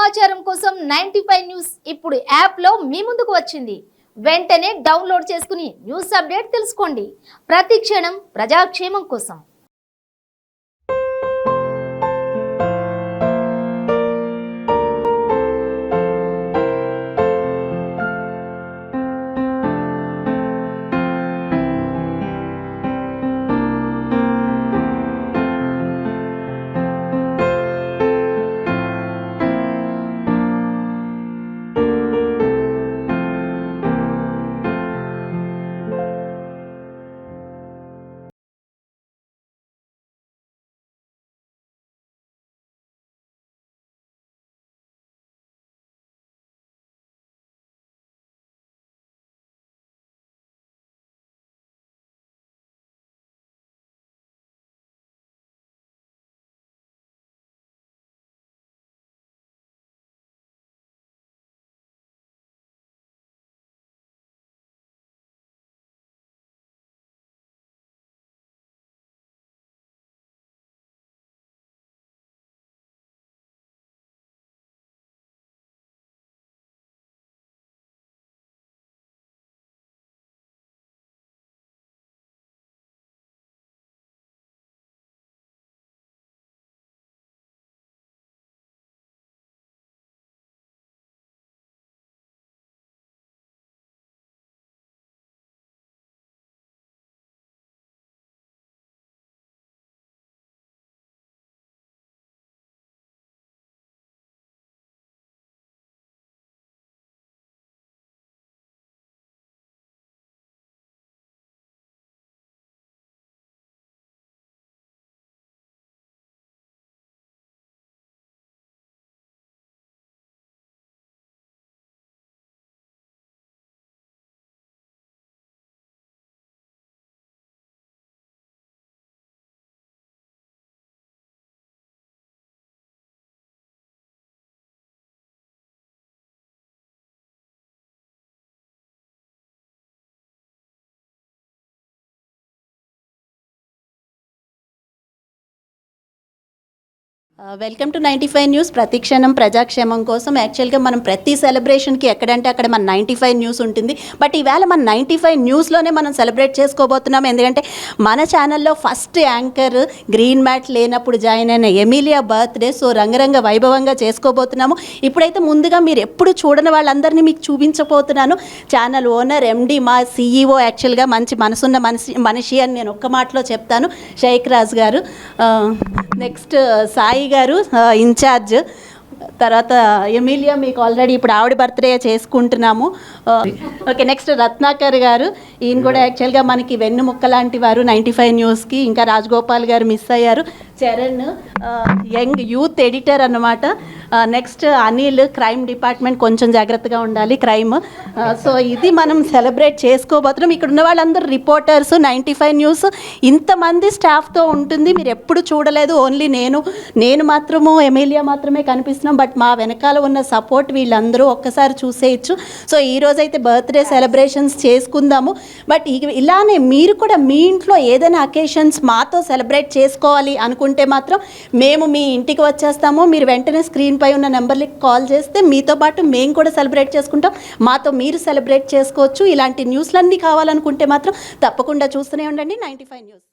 సమాచారం కోసం 95 న్యూస్ ఇప్పుడు యాప్లో మీ ముందుకు వచ్చింది. వెంటనే డౌన్లోడ్ చేసుకుని న్యూస్ అప్డేట్ తెలుసుకోండి. ప్రతి క్షణం ప్రజాక్షేమం కోసం. Welcome to 95 news. ప్రతిక్షణం ప్రజాక్షేమం కోసం. యాక్చువల్గా మనం ప్రతి సెలబ్రేషన్కి ఎక్కడంటే అక్కడ మన 95 న్యూస్ ఉంటుంది. బట్ ఈవేళ మన 95 న్యూస్లోనే మనం సెలబ్రేట్ చేసుకోబోతున్నాం. ఎందుకంటే మన ఛానల్లో ఫస్ట్ యాంకర్ గ్రీన్ మ్యాట్ లేనప్పుడు జాయిన్ అయిన ఎమిలియా బర్త్డే. సో రంగరంగ వైభవంగా చేసుకోబోతున్నాము. ఇప్పుడైతే ముందుగా మీరు ఎప్పుడు చూడని వాళ్ళందరినీ మీకు చూపించబోతున్నాను. ఛానల్ ఓనర్ ఎండి మా CEO యాక్చువల్గా మంచి మనసున్న మనిషి అని నేను ఒక్క మాటలో చెప్తాను, షేక్ రాజ్ గారు. నెక్స్ట్ సాయి గారు ఇన్ఛార్జ్. తర్వాత ఎమిలియా మీకు ఆల్రెడీ ఇప్పుడు ఆవిడ బర్త్డే చేసుకుంటున్నాము. ఓకే, నెక్స్ట్ రత్నాకర్ గారు. ఈయన కూడా యాక్చువల్గా మనకి వెన్నుముక్క లాంటి వారు 95 న్యూస్కి. ఇంకా రాజగోపాల్ గారు మిస్ అయ్యారు. చరణ్ యంగ్ యూత్ ఎడిటర్ అన్నమాట. నెక్స్ట్ అనిల్ క్రైమ్ డిపార్ట్మెంట్, కొంచెం జాగ్రత్తగా ఉండాలి క్రైమ్. సో ఇది మనం సెలబ్రేట్ చేసుకోబోతున్నాం. ఇక్కడ ఉన్న వాళ్ళందరూ రిపోర్టర్స్. 95 న్యూస్ ఇంతమంది స్టాఫ్తో ఉంటుంది. మీరు ఎప్పుడు చూడలేదు. ఓన్లీ నేను మాత్రము ఎమిలియా మాత్రమే కనిపిస్తున్నాం. బట్ మా వెనకాల ఉన్న సపోర్ట్ వీళ్ళందరూ ఒక్కసారి చూసేయచ్చు. సో ఈరోజైతే బర్త్డే సెలబ్రేషన్స్ చేసుకుందాము. బట్ ఇలానే మీరు కూడా మీ ఇంట్లో ఏదైనా అకేషన్స్ మాతో సెలబ్రేట్ చేసుకోవాలి అనుకుంటే మాత్రం మేము మీ ఇంటికి వచ్చేస్తాము. మీరు వెంటనే స్క్రీన్ పై ఉన్న నెంబర్లకి కాల్ చేస్తే మీతో పాటు మేము కూడా సెలబ్రేట్ చేసుకుంటాం. మాతో మీరు సెలబ్రేట్ చేసుకోవచ్చు. ఇలాంటి న్యూస్లన్నీ కావాలనుకుంటే మాత్రం తప్పకుండా చూస్తూనే ఉండండి 95 న్యూస్.